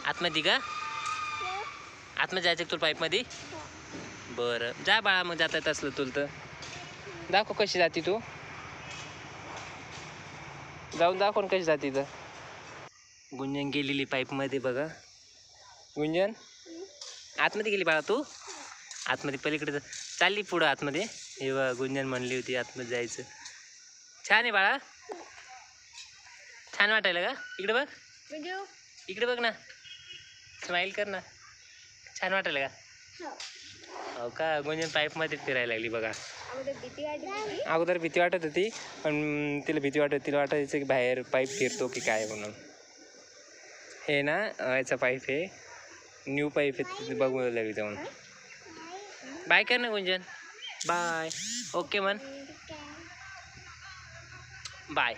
आतमध्ये का? आतमध्ये जायचं तुला पाईपमध्ये? बरं जा बाळा, मग जाता येत असलं तुला तर दाखव कशी जाती तू. जाऊन दाखव कशी जाती तर. गुंजन गेलेली पाईपमध्ये बघा. गुंजन आतमध्ये गेली बाळा तू. आतमध्ये पलीकडे चालली पुढं आतमध्ये. हे बघा गुंजन म्हणली होती आतमध्ये जायचं. छान आहे बाळा, छान वाटायला का? इकडे बघ, इकडे बघ ना, स्माईल कर ना. छान वाटायला का? हो का? गुंजन पाईपमध्ये फिरायला लागली बघा. अगोदर भीती वाटत होती, पण तिला भीती वाटत, तिला वाटायचं की बाहेर पाईप फिरतो की काय म्हणून. हे ना याचा पाईप आहे, न्यू पाईप आहे, बघू लागली जाऊन. बाय कर ना गुंजन, बाय. ओके म्हण, बाय.